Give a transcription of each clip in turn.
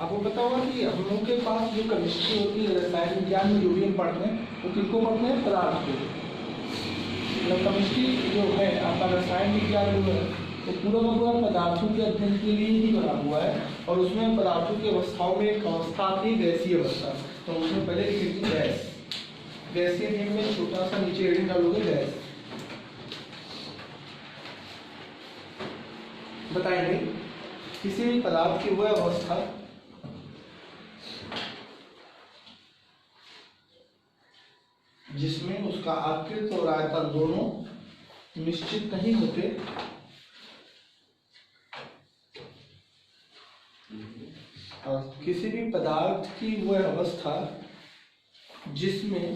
आपको पता होगा कि हम लोगों के पास जो केमिस्ट्री होती है, रसायन विज्ञान में जो भी हम पढ़ते हैं वो किसको पढ़ते हैं? पदार्थ को। मतलब केमिस्ट्री जो है आपका, रसायन विज्ञान जो है वो पूरा का पूरा पदार्थों के अध्ययन के लिए ही बना हुआ है। और उसमें पदार्थों की अवस्थाओं में एक अवस्था थी गैसीय अवस्था, तो उसमें पहले लिखी थी गैस। गैसीय नेम में छोटा सा नीचे हेडिंग डालोगे गैस। बताएंगे किसी भी पदार्थ की वह अवस्था जिसमें उसका आकृति और आयतन दोनों निश्चित नहीं होते, और किसी भी पदार्थ की वह अवस्था जिसमें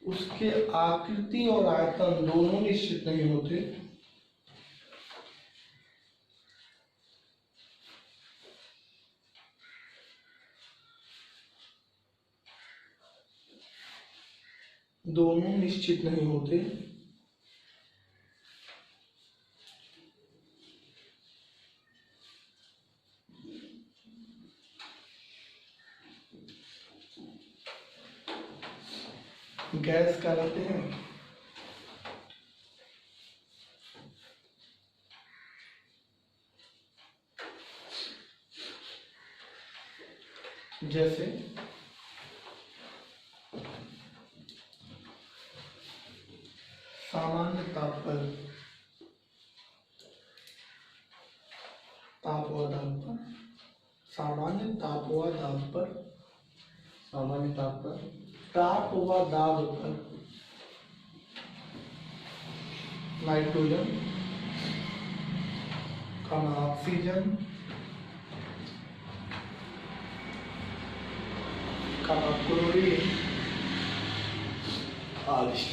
उसके आकृति और आयतन दोनों निश्चित नहीं होते, दोनों निश्चित नहीं होते, गैस कहलाते हैं। जैसे सामान्य ताप व दाब पर, सामान्य ताप व दाब पर नाइट्रोजन, ऑक्सीजन, क्लोरीन आदि।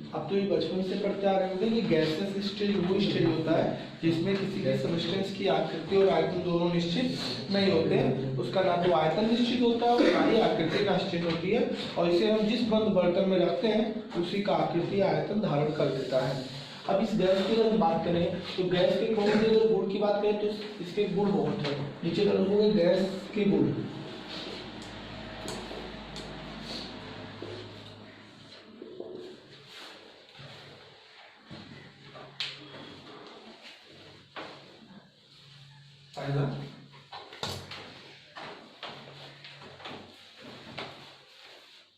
अब तो ये बचपन से पढ़ते आ रहे होंगे कि गैसेस स्टेज वो स्टेज होता है जिसमें किसी के सब्सटेंस की आकृति और आयतन दोनों निश्चित नहीं होते। उसका ना तो आयतन निश्चित होता है और ना ही आकृति निश्चित होती है, और इसे हम जिस बंद बर्तन में रखते हैं उसी का आकृति आयतन धारण कर देता है। अब इस गैस की अगर हम बात करें तो गैस के कौन से अगर गुण की बात करें तो इसके गुण बहुत है। नीचे का लिखोगे गैस के गुण।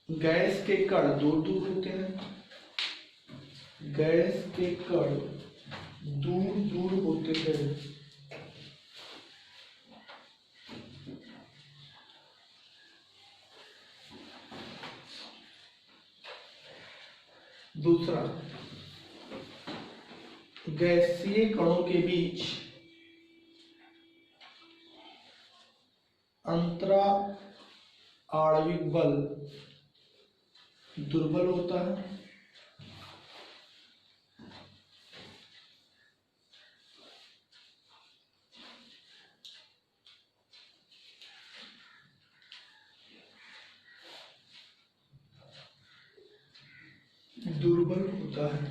गैस के कण दूर दूर होते हैं, गैस के कण दूर दूर होते हैं। दूसरा, गैसीय कणों के बीच अंतरा आणविक बल दुर्बल होता है। दुर्बल होता है।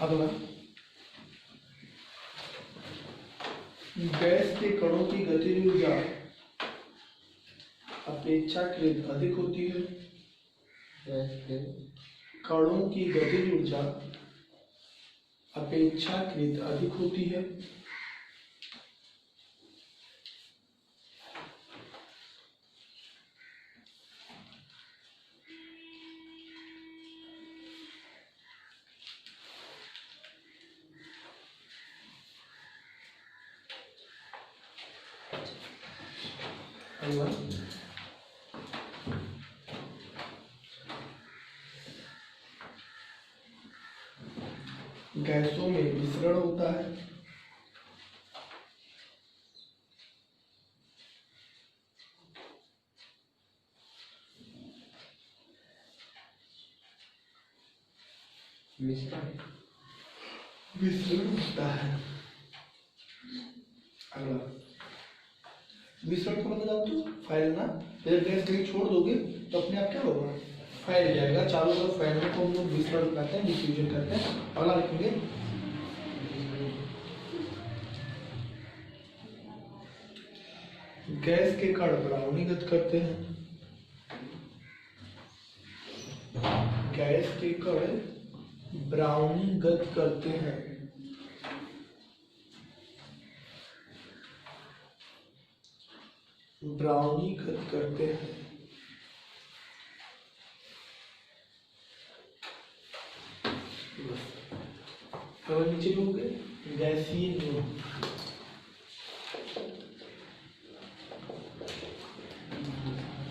अगला, गैस के कणों की गतिज ऊर्जा अपेक्षाकृत अधिक होती है। गैस के कणों की गतिज ऊर्जा अपेक्षाकृत अधिक होती है। गैसों में मिश्रण होता है। मिश्रण होता है। अगला, मिश्रण का मतलब जानते हो? फैलना। जब गैस कहीं छोड़ दोगे तो अपने आप क्या होगा? फैल जाएगा चारों तरफ, फैलने को हम लोग विसरण कहते हैं, डिफ्यूजन करते हैं। अगला लिखेंगे गैस के कण ब्राउनीगत करते हैं, गैस के कण ब्राउनीगत करते हैं, ब्राउनीगत करते हैं। तो नीचे हो गए गैसीय नियम।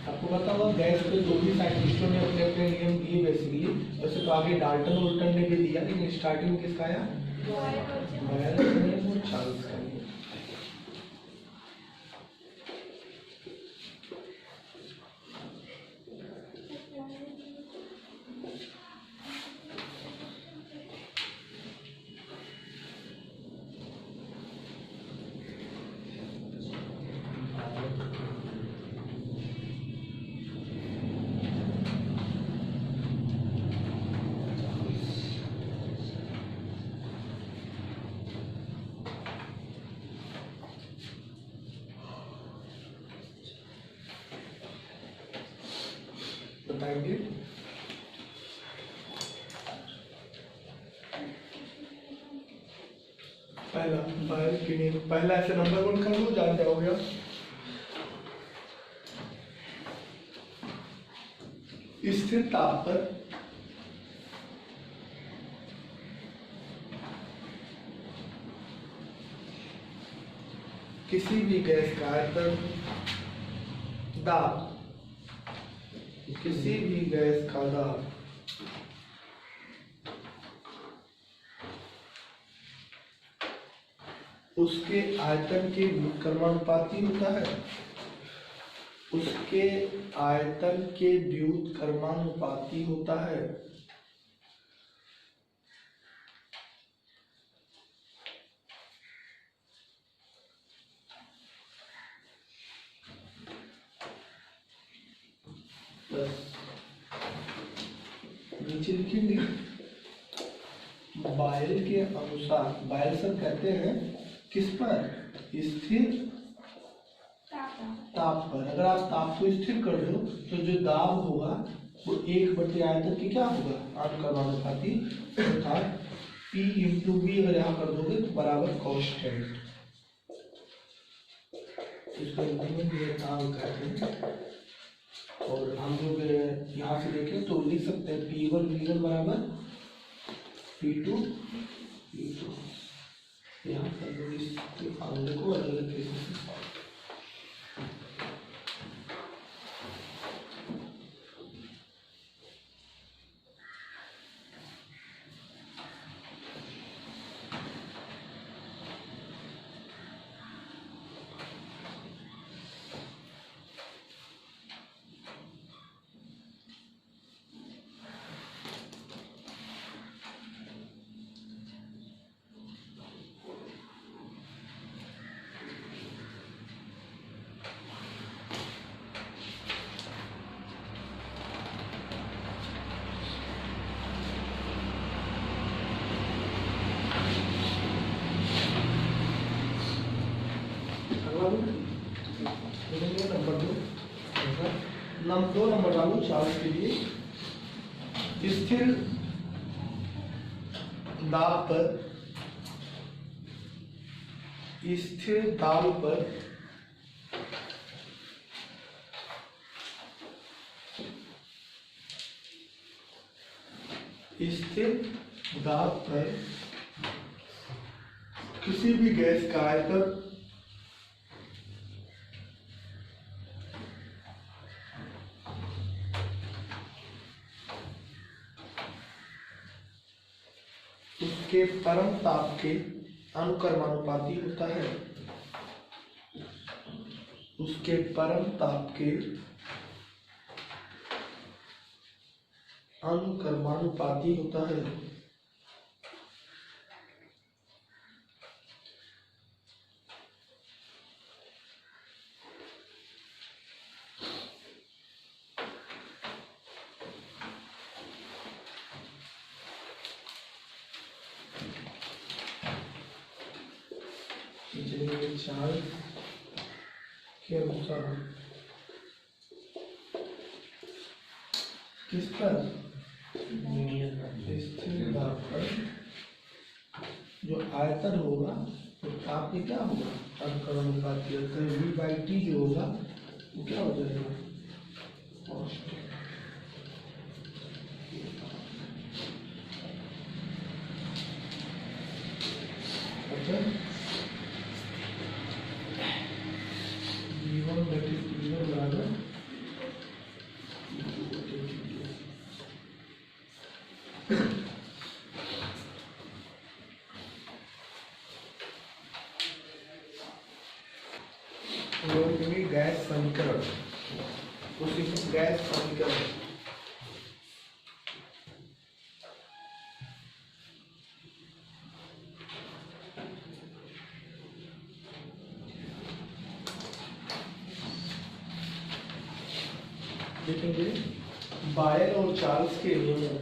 आपको पता होगा गैस के दो भी साइंटिस्टों ने अपने अपने नियम दिए बेसिकली, वैसे तो आगे डाल्टन वोल्टन ने भी दिया, लेकिन स्टार्टिंग में किसका आया? बॉयल नियम और चार्ल्स का नियम। बताएंगे पहला बॉयल के नियम, पहला ऐसे नंबर 1 कर लो, जान जाओगे। स्थिर ताप पर किसी भी गैस का आयतन, दाब, किसी भी गैस का दाब उसके आयतन के व्युत्क्रमानुपाती होता है, उसके आयतन के व्युत्क्रमानुपाती होता है। नीचे लिखेंगे बॉयल के अनुसार, बॉयल सब कहते हैं किस पर? स्थिर ताप पर। अगर आप ताप को स्थिर कर दो तो जो दाब होगा वो 1/आयतन की क्या होगा? अनुक्रमानुपाती, अर्थात P × V अगर यहाँ कर दोगे तो बराबर कांस्टेंट, इसको नाम कहते हैं। और हम लोग यहाँ से देखें तो लिख सकते हैं P1 V1 बराबर P2 V2। यहाँ पर लोग इस फॉर्मूले को अलग अलग तरीके से नंबर 2 नंबर डालू चार्ज के लिए। स्थिर दाब पर, स्थिर दाब पर किसी भी गैस का आयतन उसके परम ताप के अनुक्रमानुपाती होता है, उसके परम ताप के अनुक्रमानुपाती होता है। लिए चार्ज के अनुसार किस पर स्थिर दाब पर जो आयतन होगा तो ताप में क्या होगा, अनुपात V/T जो होगा वो क्या हो जाएगा, V1 that is V1 बराबर गैस समीकरण, उसी गैस समीकरण देखेंगे बायल और चार्ल्स के नियमों।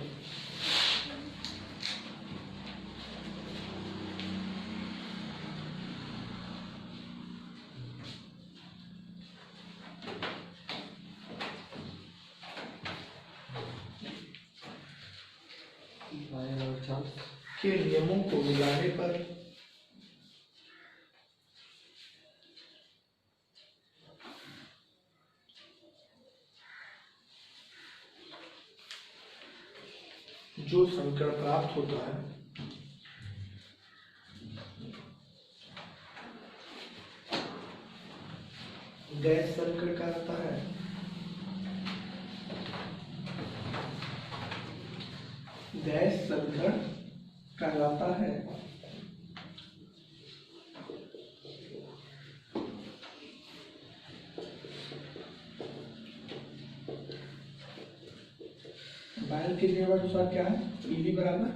बायल और चार्ल्स के नियमों को मिलाने पर जो समीकरण प्राप्त होता है गैस समीकरण कहलाता है। गैस समीकरण कहलाता है। बायल के नियम अनुसार क्या है, पीवी बराबर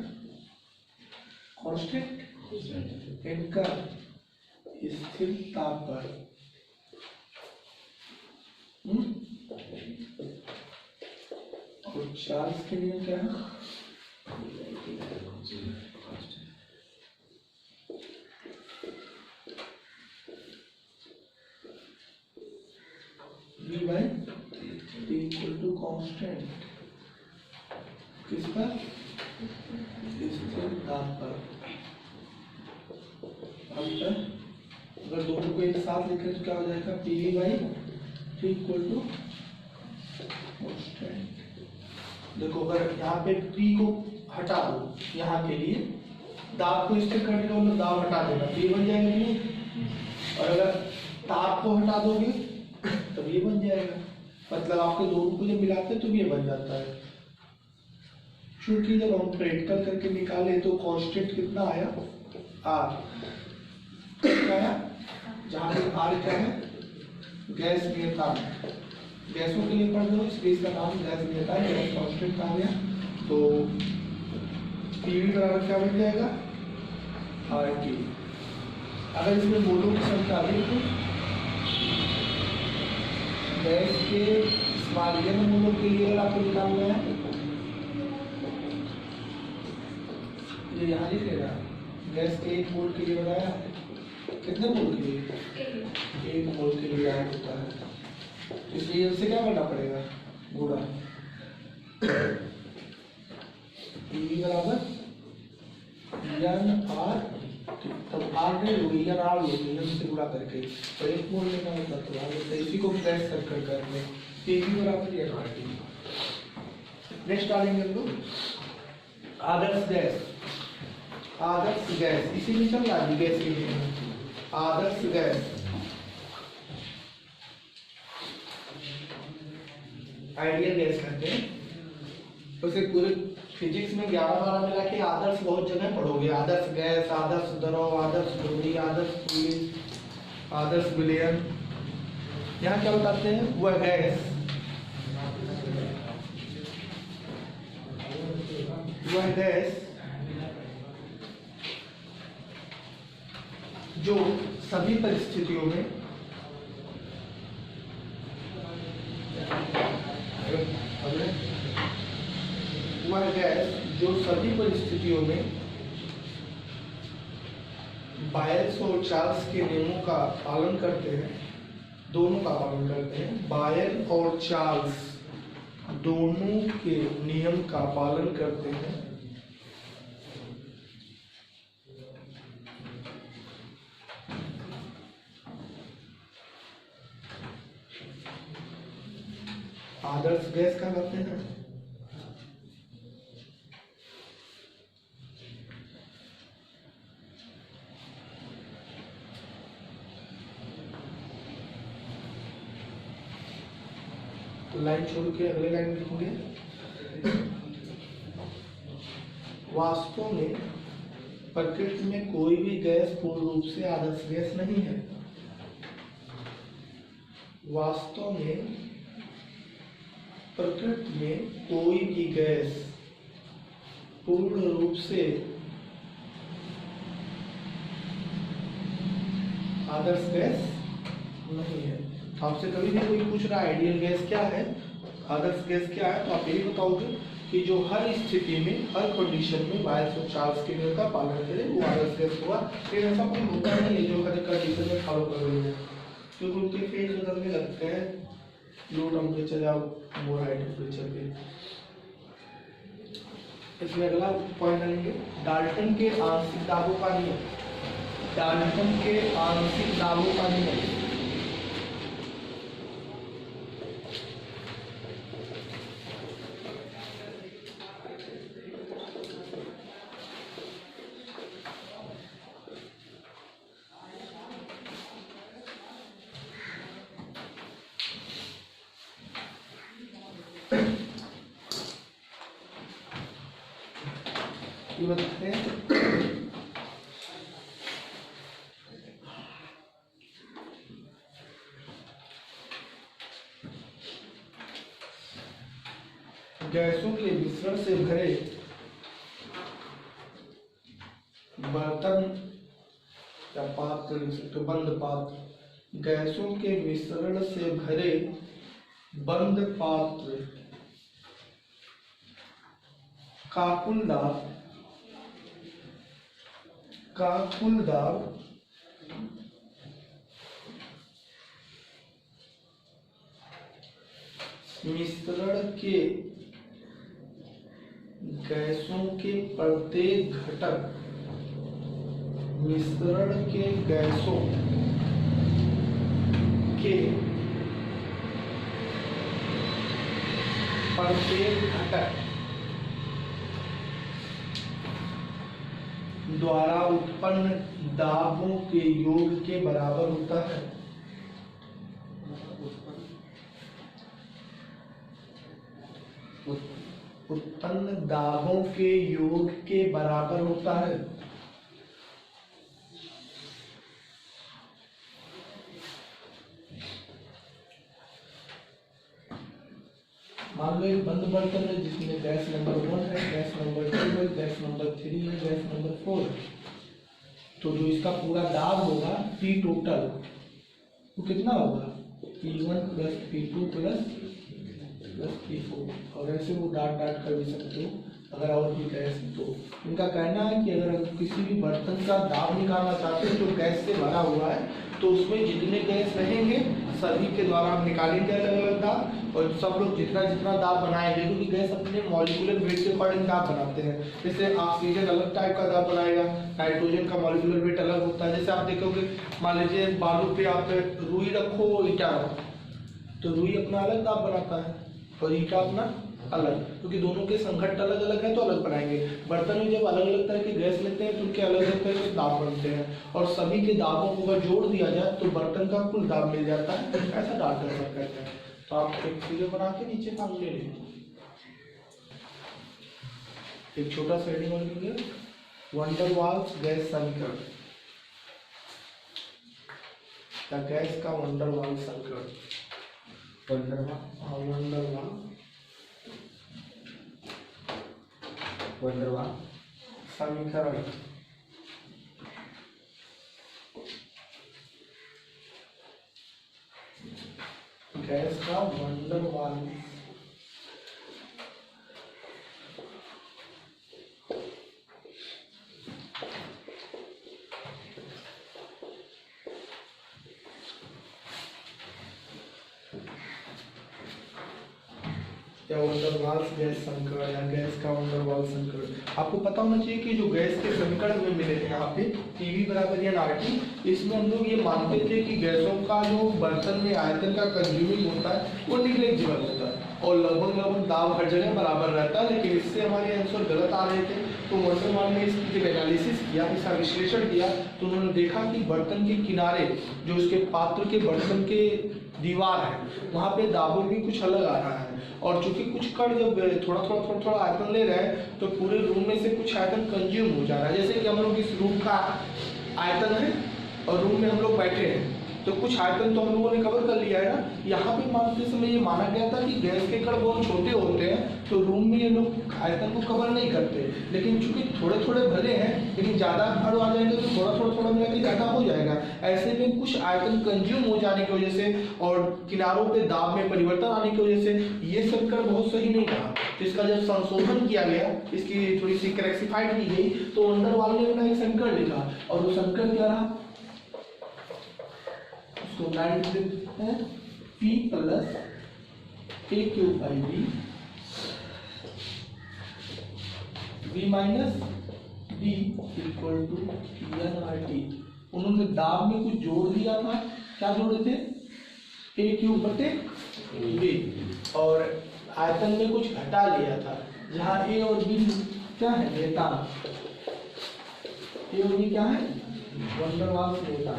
कांस्टेंट इनका स्थिर ताप पर और चार्ल्स के नियम क्या है, V/T इक्वल टू कांस्टेंट किस पर, स्थिर ताप पर। अगर दोनों को एक साथ लिखें तो क्या हो जाएगा, PV/T इक्वल टू कांस्टेंट। देखो अगर यहाँ पे P को हटा दो, यहाँ के लिए दाब को स्थिर करने का मतलब दाब हटा देना, P बन जाएगा नहीं, और अगर ताप को हटा दोगे तो ये बन जाएगा। मतलब आपके दोनों को जब मिलाते हैं तो ये बन जाता है। क्योंकि जब हम प्रैक्टिकल करके निकाले तो कांस्टेंट कितना आया, R आया, जहाँ पे R क्या है, गैस नियतांक। गैसों के लिए पढ़ लो, इसलिए इसका नाम गैस नियतांक, गैस कांस्टेंट कहा गया। तो PV बराबर क्या बन जाएगा, RT। अगर इसमें मोलों की संख्या दें तो गैस के स्मॉल मोलों के लिए अगर आपको निकालना है, ये यहाँ लिख लेना, गैस के 1 मोल के लिए बनाया, कितने मोल के लिए, 1 मोल के लिए आया होता है, इसलिए इससे क्या करना पड़ेगा, गुणा। PV बराबर NR, तब R नहीं होगी, NR होगी, इससे गुणा करके, तो 1 मोल लेना होता तो आगे तो इसी को गैस सर्कल करने, PV बराबर NRT। नेक्स्ट डालेंगे हम लोग आदर्श गैस। आदर्श गैस इसी में चल रहा है, गैस के लिए आदर्श गैस, आइडियल गैस कहते हैं। तो फिर पूरे फिजिक्स में 11-12 मिला के आदर्श बहुत जगह पढ़ोगे, आदर्श गैस, आदर्श द्रव, आदर्श ध्रुवी, आदर्श फ्लूइड, आदर्श विलयन। यहाँ क्या बताते हैं, वह गैस, वह गैस जो सभी परिस्थितियों में वह गैस जो सभी परिस्थितियों में बायल्स और चार्ल्स के नियमों का पालन करते हैं, दोनों का पालन करते हैं। बायल और चार्ल्स दोनों के नियम का पालन करते हैं। आदर्श गैस कहलाते हैं। लाइन छोड़ के अगले लाइन लिखेंगे। वास्तव में प्रकृति में कोई भी गैस पूर्ण रूप से आदर्श गैस नहीं है। वास्तव में प्रकृति में कोई भी गैस पूर्ण रूप से आदर्श गैस नहीं है। आपसे कभी भी कोई पूछ रहा है आइडियल गैस क्या है, आदर्श गैस क्या है, तो आप यही बताओगे कि जो हर स्थिति में, हर कंडीशन में बायल्स और चार्ल्स के नियम का पालन करे वो आदर्श गैस हुआ। फिर ऐसा कोई होता नहीं है जो हर कंडीशन में फॉलो कर रही है, क्योंकि उनके फेज बदलने लगते हैं लो टेम्परेचर या मोर हाई टेम्परेचर पे। इसमें अगला पॉइंट आएंगे डाल्टन के आंशिक दाबों का नियम। डाल्टन के आंशिक दाबों का नियम। ये बताते हैं गैसों के मिश्रण से भरे बर्तन या पात्र, बंद पात्र, गैसों के मिश्रण से भरे बंद पात्र का कुल दाब मिश्रण के गैसों के प्रत्येक घटक, मिश्रण के गैसों के प्रत्येक घटक द्वारा उत्पन्न दाबों के योग के बराबर होता है। उत्पन्न दाबों के योग के बराबर होता है। मान लो एक बंद बर्तन है जिसमें गैस नंबर 1 है, गैस नंबर 2 है, गैस नंबर 3 है, गैस नंबर 4 है। तो जो इसका पूरा दाब होगा P टोटल वो कितना होगा, P1 plus P2 plus P4। और ऐसे वो डाट कर भी सकते हो अगर और भी गैस है तो। इनका कहना है कि अगर किसी भी बर्तन का दाब निकालना चाहते हैं जो गैस से भरा हुआ है तो उसमें जितने गैस रहेंगे सभी के द्वारा हम निकालेंगे अलग अलग दाब, और सब लोग जितना जितना दाब बनाएंगे, क्योंकि गैस अपने मॉलिक्यूलर वेट के अकॉर्डिंग दाब बनाते हैं। जैसे ऑक्सीजन अलग टाइप का दाब बनाएगा, नाइट्रोजन का मॉलिक्यूलर वेट अलग होता है। जैसे आप देखोगे मान लीजिए बालू पे आप रुई रखो, ईटा रखो, तो रुई अपना अलग दाब बनाता है और ईटा अपना अलग, क्योंकि दोनों के संघट्ट अलग अलग है तो अलग बनाएंगे। बर्तन में जब अलग अलग तरह के गैस लेते हैं तो उनके अलग अलग तरह के दाब बनते हैं, और सभी के दाबों को अगर जोड़ दिया जाए तो बर्तन का कुल दाब मिल जाता है। ऐसा डाल्टन सर कहते हैं। तो आप एक फिगर बना के नीचे काम ले लेंगे। एक छोटा सा हेडिंग और लिखेंगे वंडर वाल्स गैस समीकरण, या गैस का वंडर वाल समीकरण। वंडर वाल समीकरण। गैस का वंडर वाल या वंडरवाल्स गैस संकट या गैस का वंडरवाल संकट। आपको पता होना चाहिए कि जो गैस के संकट हमें मिले थे यहाँ पे PV बराबर या RT, इसमें हम लोग ये मानते थे कि गैसों का जो बर्तन में आयतन का कंज्यूमिंग होता है वो निग्लेक्टेबल होता है और लगभग दाब हर जगह बराबर रहता है, लेकिन इससे हमारे आंसर गलत आ रहे थे। तो वंडरवाल ने इसकी जब एनालिसिस किया, इसका विश्लेषण किया, तो उन्होंने देखा कि बर्तन के किनारे जो उसके पात्र के बर्तन के दीवार है वहाँ पे दाबों भी कुछ अलग आ रहा है, और चूंकि कुछ कण जब थोड़ा आयतन ले रहे हैं तो पूरे रूम में से कुछ आयतन कंज्यूम हो जा रहा है। जैसे कि हम लोग इस रूम का आयतन है और रूम में हम लोग बैठे हैं तो कुछ आयतन तो हम लोगों ने कवर कर लिया है ना। यहाँ पे मानते समय ये माना गया था कि गैस के कण बहुत छोटे होते हैं तो रूम में ये लोग आयतन को कवर नहीं करते, लेकिन चूंकि थोड़े थोड़े भले हैं लेकिन ज़्यादा भर आ जाएंगे तो थोड़ा मिला के ज़्यादा हो जाएगा। ऐसे में कुछ आयतन कंज्यूम हो जाने की वजह से और किनारों पे दाब में परिवर्तन आने की वजह से ये समीकरण बहुत सही नहीं रहा। तो इसका जब संशोधन किया गया, इसकी थोड़ी सी करेक्सिफाइड की गई, तो वंडरवाल ने अपना एक समीकरण लिखा और वो समीकरण क्या रहा, उसको राइट देते हैं P plus AQ/V V minus D equal to NRT। उन्होंने दाब में कुछ जोड़ दिया था, क्या जोड़े थे, AQ/V, और आयतन में कुछ घटा लिया था, जहाँ A और B क्या है, नेता, A और B क्या है, वंडरवाल नेता।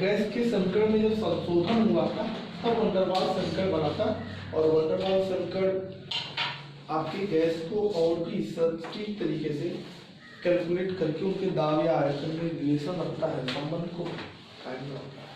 गैस के समीकरण में जब संशोधन हुआ था तब वंडरवाल समीकरण बना था, और वंडरवाल समीकरण आपके गैस को और भी सटीक तरीके से कैलकुलेट करके उनके दाब या आयतन में रिलेशन रखता है, संबंध को कायम रखता है।